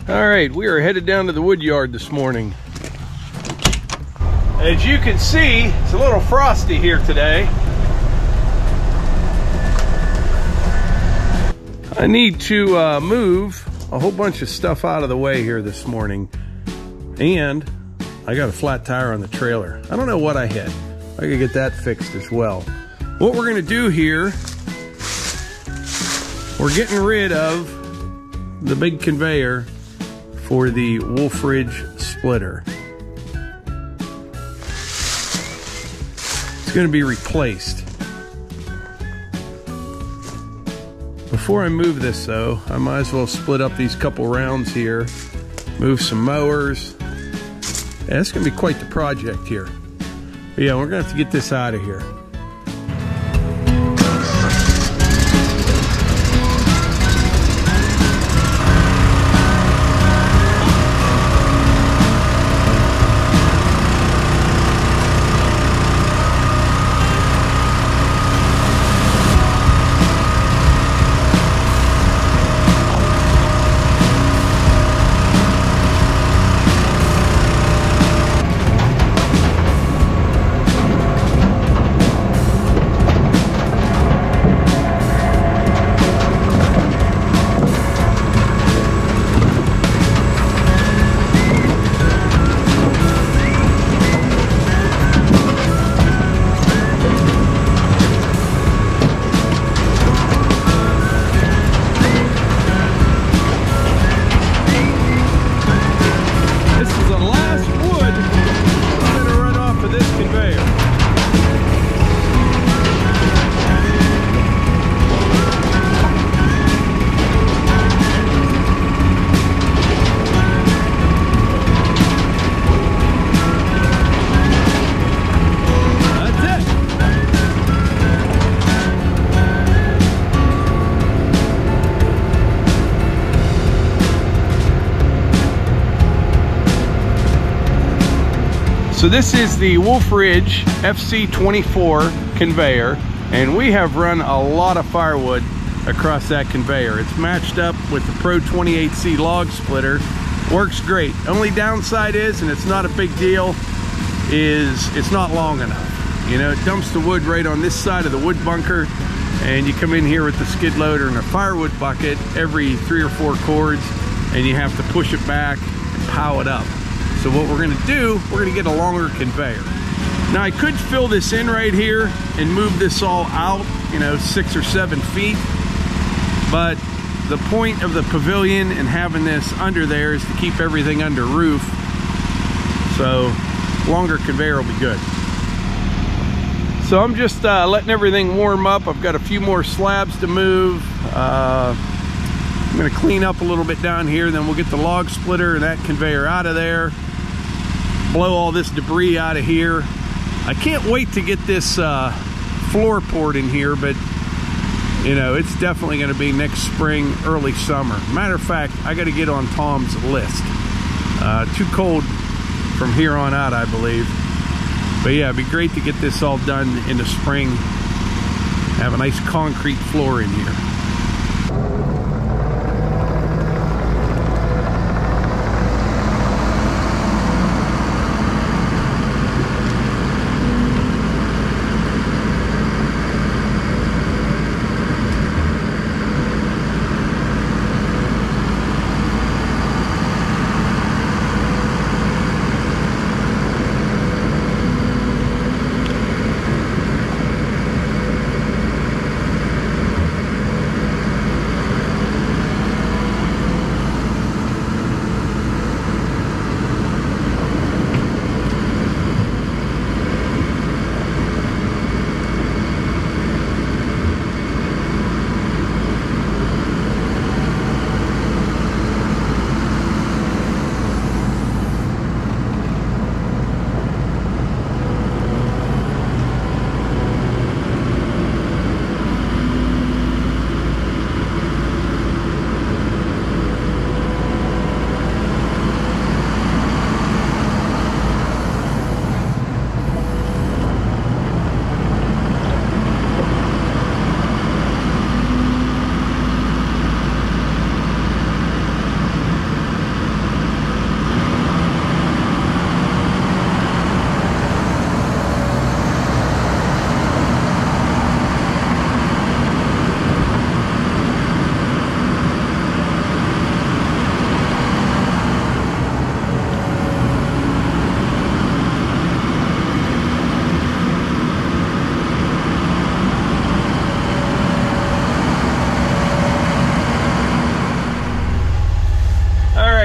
All right, we are headed down to the wood yard this morning. As you can see, it's a little frosty here today. I need to move a whole bunch of stuff out of the way here this morning. And I got a flat tire on the trailer. I don't know what I hit. I gotta get that fixed as well. What we're gonna do here, we're getting rid of the big conveyor for the Wolfe splitter. It's going to be replaced. Before I move this though, I might as well split up these couple rounds here, move some mowers. Yeah, it's going to be quite the project here. But yeah, we're going to have to get this out of here. So this is the Wolfe FC24 conveyor, and we have run a lot of firewood across that conveyor. It's matched up with the Pro 28C log splitter. Works great. Only downside is, and it's not a big deal, is it's not long enough. You know, it dumps the wood right on this side of the wood bunker, and you come in here with the skid loader and a firewood bucket every 3 or 4 cords, and you have to push it back and pow it up. So what we're gonna do, we're gonna get a longer conveyor. Now I could fill this in right here and move this all out, you know, 6 or 7 feet. But the point of the pavilion and having this under there is to keep everything under roof. So longer conveyor will be good. So I'm just letting everything warm up. I've got a few more slabs to move. I'm gonna clean up a little bit down here, then we'll get the log splitter and that conveyor out of there. Blow all this debris out of here. I can't wait to get this floor poured in here, but you know, it's definitely going to be next spring, early summer. Matter of fact, I got to get on Tom's list. Too cold from here on out, I believe. But yeah, it'd be great to get this all done in the spring. Have a nice concrete floor in here.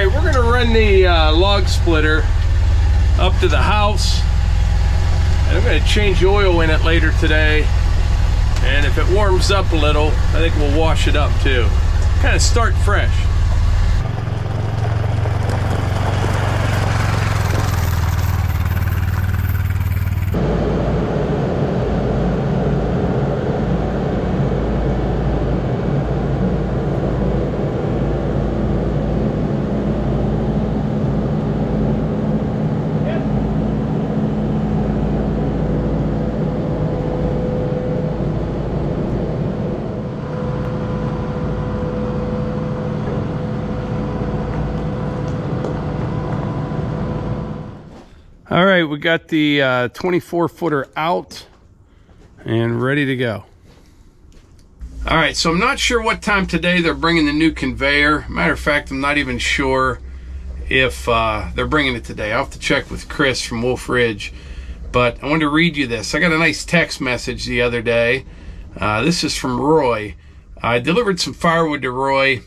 right, we're gonna run the log splitter up to the house, and I'm gonna change the oil in it later today. And if it warms up a little, I think we'll wash it up too. Kind of start fresh. All right, we got the 24-footer out and ready to go. All right, so I'm not sure what time today they're bringing the new conveyor. Matter of fact, I'm not even sure if they're bringing it today. I'll have to check with Chris from Wolfe Ridge. But I wanted to read you this. I got a nice text message the other day. This is from Roy. I delivered some firewood to Roy.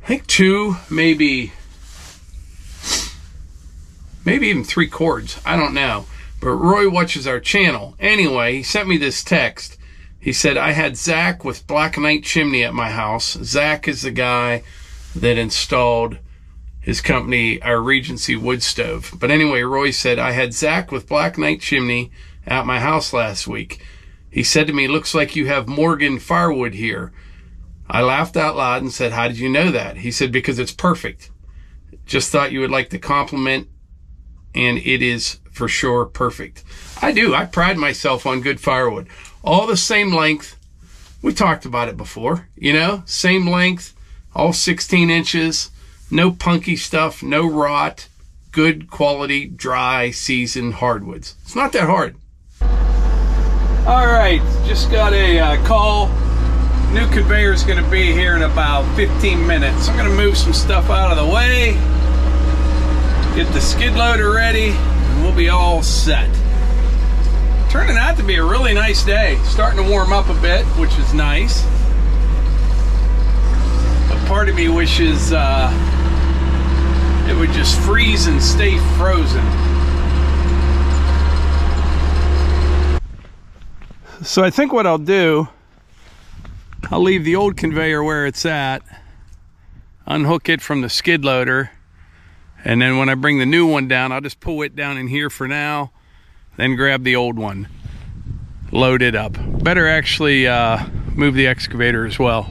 I think 2, maybe even 3 cords. I don't know. But Roy watches our channel. Anyway, he sent me this text. He said, I had Zach with Black Knight Chimney at my house. Zach is the guy that installed his company, our Regency wood stove. But anyway, Roy said, I had Zach with Black Knight Chimney at my house last week. He said to me, looks like you have Morgan firewood here. I laughed out loud and said, how did you know that? He said, because it's perfect. Just thought you would like the compliment. And it is for sure perfect. I do. I pride myself on good firewood. All the same length. We talked about it before. You know, same length, all 16 inches. No punky stuff, no rot. Good quality, dry, seasoned hardwoods. It's not that hard. All right, just got a call. New conveyor is going to be here in about 15 minutes. I'm going to move some stuff out of the way. Get the skid loader ready, and we'll be all set. Turning out to be a really nice day. Starting to warm up a bit, which is nice. But part of me wishes it would just freeze and stay frozen. So I think what I'll do, I'll leave the old conveyor where it's at, unhook it from the skid loader, and then when I bring the new one down, I'll just pull it down in here for now, then grab the old one, load it up. Better actually move the excavator as well.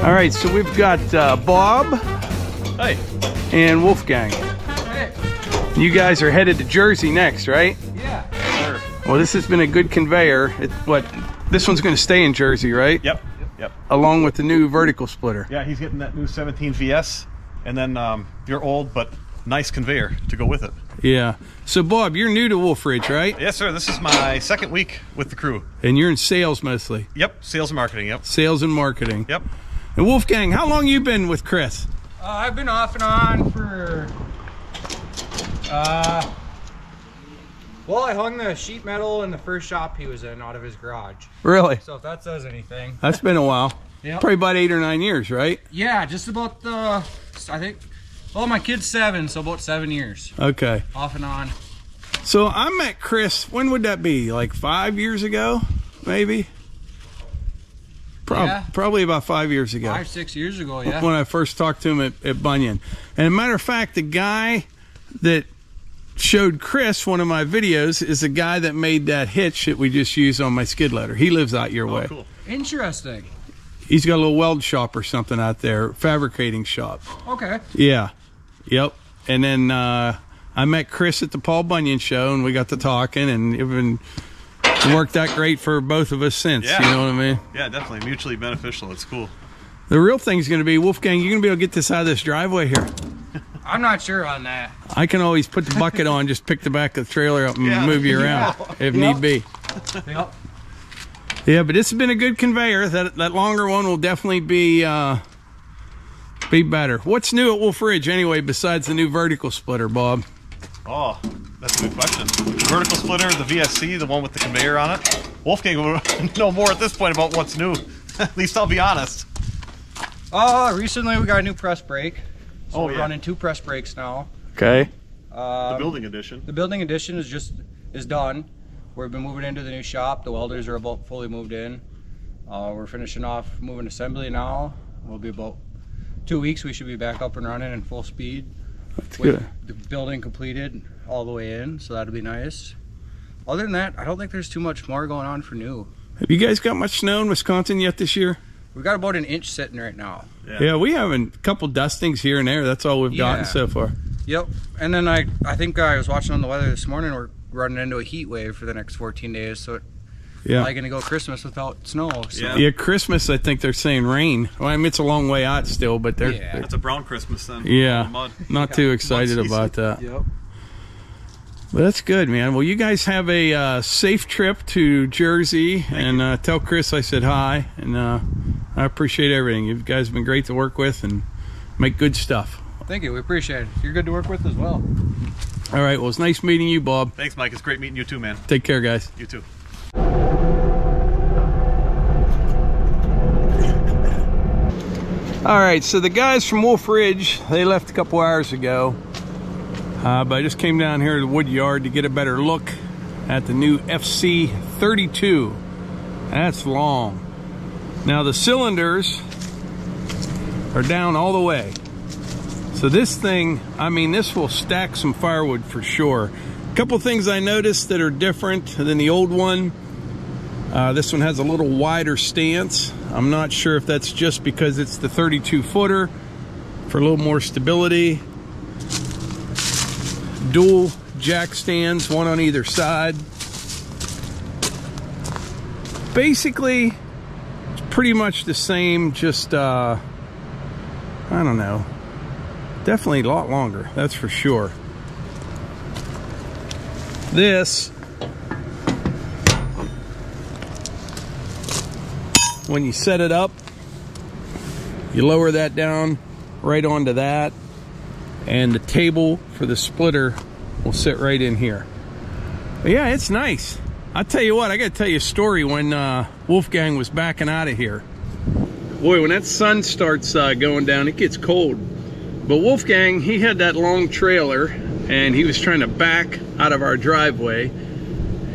All right, so we've got Bob Hey. and Wolfgang. You guys are headed to Jersey next, right? Yeah. Sure. Well, this has been a good conveyor. This one's going to stay in Jersey, right? Yep. Yep. Along with the new vertical splitter. Yeah, he's getting that new 17 VS, and then your old but nice conveyor to go with it. Yeah. So, Bob, you're new to Wolf Ridge, right? Yes, sir. This is my second week with the crew. And you're in sales mostly. Yep. Sales and marketing. Yep. Sales and marketing. Yep. And Wolfgang, how long you been with Chris? I've been off and on for, well, I hung the sheet metal in the first shop he was in out of his garage. Really? So if that says anything. That's been a while. Yep. Probably about 8 or 9 years, right? Yeah, just about I think, well, my kid's 7, so about 7 years. Okay. Off and on. So I met Chris, when would that be? Like 5 years ago, maybe? Yeah. Probably about 5 years ago. 5, 6 years ago, yeah. When I first talked to him at Bunyan. And a matter of fact, the guy that showed Chris one of my videos is the guy that made that hitch that we just used on my skid loader. He lives out your way. Cool. Interesting. He's got a little weld shop or something out there, fabricating shop. Okay. Yeah. Yep. And then I met Chris at the Paul Bunyan show, and we got to talking, and it worked out great for both of us since. Yeah. You know what I mean? Yeah, definitely mutually beneficial. It's cool. The real thing's going to be, Wolfgang, you're going to be able to get this out of this driveway here. I'm not sure on that. I can always put the bucket on, just pick the back of the trailer up and move you around if need be. Yep. Yeah, but this has been a good conveyor. That longer one will definitely be better. What's new at Wolf Ridge anyway, besides the new vertical splitter, Bob? Oh, that's a good question. Vertical splitter, the VSC, the one with the conveyor on it. Wolfgang will know more at this point about what's new. At least I'll be honest. Recently we got a new press brake. So we're yeah. running 2 press brakes now. Okay. The building edition. The building edition is done. We've been moving into the new shop. The welders are about fully moved in. We're finishing off moving assembly now. We'll be about 2 weeks. We should be back up and running in full speed. That's with good. the building completed all the way in, so that'll be nice. Other than that, I don't think there's too much more going on for new. Have you guys got much snow in Wisconsin yet this year? We've got about 1 inch sitting right now. Yeah, we have a couple dustings here and there. That's all we've gotten so far. Yep. And then I think I was watching on the weather this morning. We're running into a heat wave for the next 14 days, so it's probably going to go Christmas without snow. So. Yeah, Christmas, I think they're saying rain. Well, I mean, it's a long way out still, but they're... Yeah. That's a brown Christmas then. Yeah, Mud. not too excited about that. Yep. But that's good, man. Well, you guys have a safe trip to Jersey, and tell Chris I said hi, and I appreciate everything. You guys have been great to work with and make good stuff. Thank you. We appreciate it. You're good to work with as well. All right. Well, it's nice meeting you, Bob. Thanks, Mike. It's great meeting you too, man. Take care, guys. You too. All right. So the guys from Wolf Ridge, they left a couple hours ago. But I just came down here to the WoodYard to get a better look at the new FC32. That's long. Now the cylinders are down all the way. So this thing, I mean, this will stack some firewood for sure. A couple things I noticed that are different than the old one. This one has a little wider stance. I'm not sure if that's just because it's the 32 footer for a little more stability. Dual jack stands, one on either side. Basically, it's pretty much the same, just I don't know, definitely a lot longer, that's for sure. This, when you set it up, you lower that down right onto that, and the table for the splitter will sit right in here. But yeah, it's nice. I'll tell you what, I gotta tell you a story when Wolfgang was backing out of here. Boy, when that sun starts going down, it gets cold. But Wolfgang, he had that long trailer, and he was trying to back out of our driveway,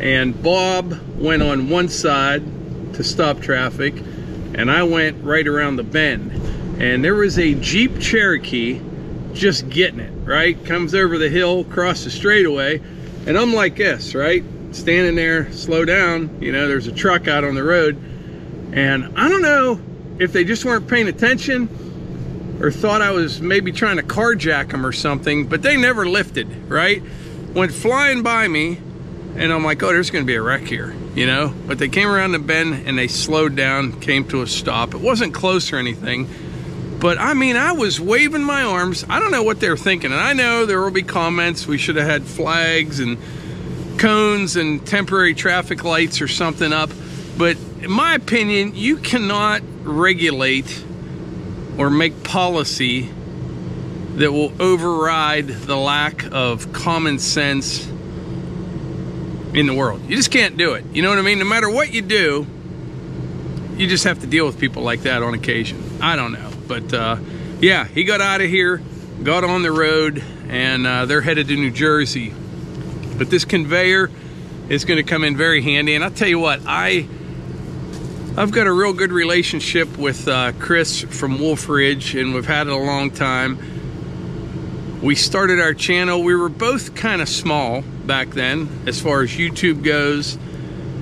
and Bob went on one side to stop traffic, and I went right around the bend. And there was a Jeep Cherokee just getting it, right? Comes over the hill, across the straightaway, and I'm like this, right? Standing there, slow down, you know, there's a truck out on the road, and I don't know if they just weren't paying attention or thought I was maybe trying to carjack them or something, but they never lifted, right? Went flying by me, and I'm like, oh, there's gonna be a wreck here, you know? But they came around the bend and they slowed down, came to a stop. It wasn't close or anything, but I mean, I was waving my arms. I don't know what they were thinking, and I know there will be comments, we should have had flags and cones and temporary traffic lights or something up, but in my opinion, you cannot regulate or make policy that will override the lack of common sense in the world. You just can't do it. You know what I mean? No matter what you do, you just have to deal with people like that on occasion. I don't know. But yeah, he got out of here, got on the road, and they're headed to New Jersey. But this conveyor is going to come in very handy. And I'll tell you what, I've got a real good relationship with Chris from Wolfe Ridge, and we've had it a long time. We started our channel. We were both kind of small back then as far as YouTube goes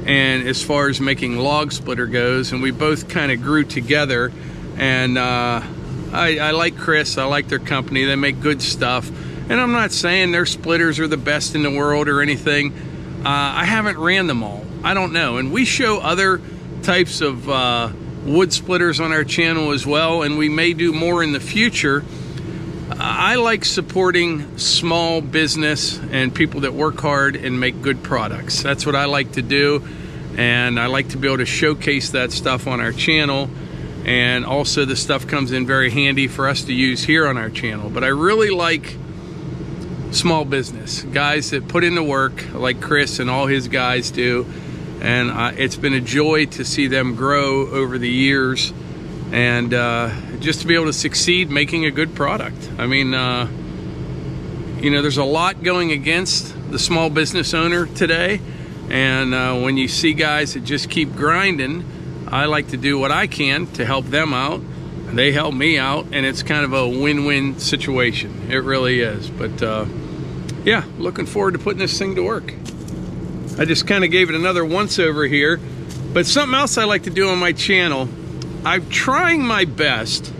and as far as making log splitter goes, and we both kind of grew together. And I like Chris, I like their company, they make good stuff. And I'm not saying their splitters are the best in the world or anything. I haven't ran them all, I don't know. And we show other types of wood splitters on our channel as well, and we may do more in the future. I like supporting small business and people that work hard and make good products. That's what I like to do, and I like to be able to showcase that stuff on our channel. And also the stuff comes in very handy for us to use here on our channel. But I really like small business, guys that put in the work like Chris and all his guys do. And it's been a joy to see them grow over the years, and just to be able to succeed making a good product. I mean, you know, there's a lot going against the small business owner today, and when you see guys that just keep grinding, I like to do what I can to help them out. They help me out, and it's kind of a win-win situation. It really is. But yeah, looking forward to putting this thing to work. I just kind of gave it another once over here. But something else I like to do on my channel, I'm trying my best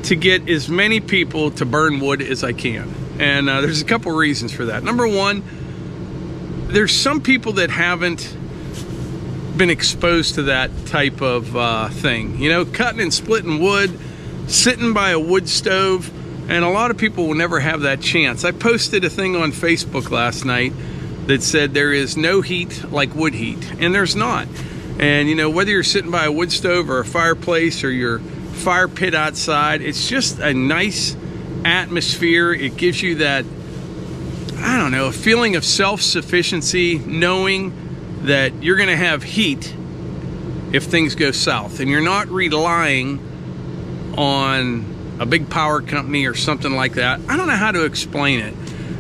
to get as many people to burn wood as I can. And there's a couple reasons for that. Number one, there's some people that haven't been exposed to that type of thing. You know, cutting and splitting wood, sitting by a wood stove, and a lot of people will never have that chance. I posted a thing on Facebook last night that said there is no heat like wood heat, and there's not. And you know, whether you're sitting by a wood stove or a fireplace or your fire pit outside, it's just a nice atmosphere. It gives you that, I don't know, a feeling of self-sufficiency, knowing that you're gonna have heat if things go south, and you're not relying on a big power company or something like that. I don't know how to explain it.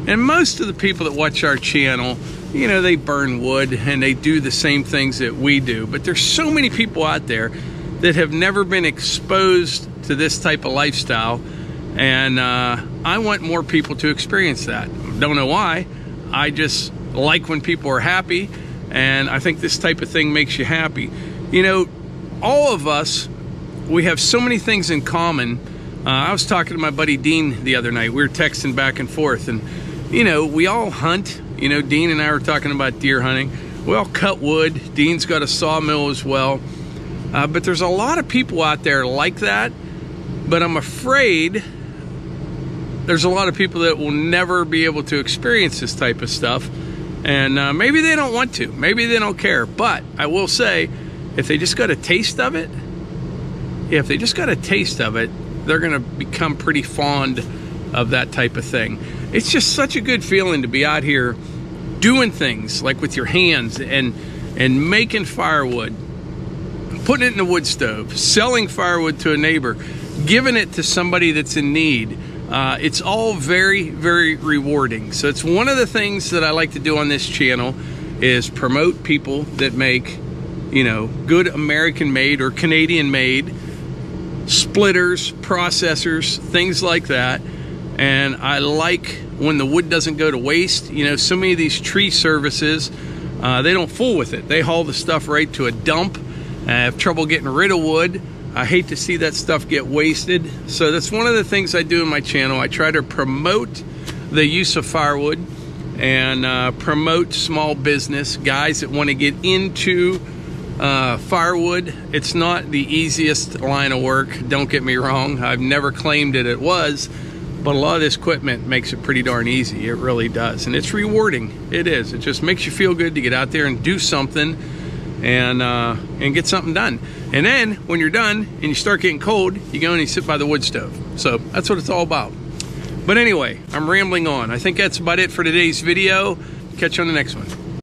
And most of the people that watch our channel, you know, they burn wood and they do the same things that we do. But there's so many people out there that have never been exposed to this type of lifestyle. And I want more people to experience that. Don't know why. I just like when people are happy. And I think this type of thing makes you happy. You know, all of us, we have so many things in common. I was talking to my buddy Dean the other night. We were texting back and forth, and you know, we all hunt. You know, Dean and I were talking about deer hunting. We all cut wood. Dean's got a sawmill as well. But there's a lot of people out there like that. But I'm afraid there's a lot of people that will never be able to experience this type of stuff. And maybe they don't want to. Maybe they don't care. But I will say, if they just got a taste of it, if they just got a taste of it, they're going to become pretty fond of that type of thing. It's just such a good feeling to be out here doing things like with your hands and making firewood, putting it in a wood stove, selling firewood to a neighbor, giving it to somebody that's in need. It's all very, very rewarding. So it's one of the things that I like to do on this channel is promote people that make, you know, good American made or Canadian made splitters, processors, things like that. And I like when the wood doesn't go to waste. You know, so many of these tree services, they don't fool with it. They haul the stuff right to a dump, have trouble getting rid of wood. I hate to see that stuff get wasted. So that's one of the things I do in my channel. I try to promote the use of firewood and promote small business, guys that want to get into firewood. It's not the easiest line of work, don't get me wrong. I've never claimed it was, but a lot of this equipment makes it pretty darn easy. It really does, and it's rewarding. It is. It just makes you feel good to get out there and do something and get something done. And then when you're done and you start getting cold, you go and you sit by the wood stove. So that's what it's all about. But anyway, I'm rambling on. I think that's about it for today's video. Catch you on the next one.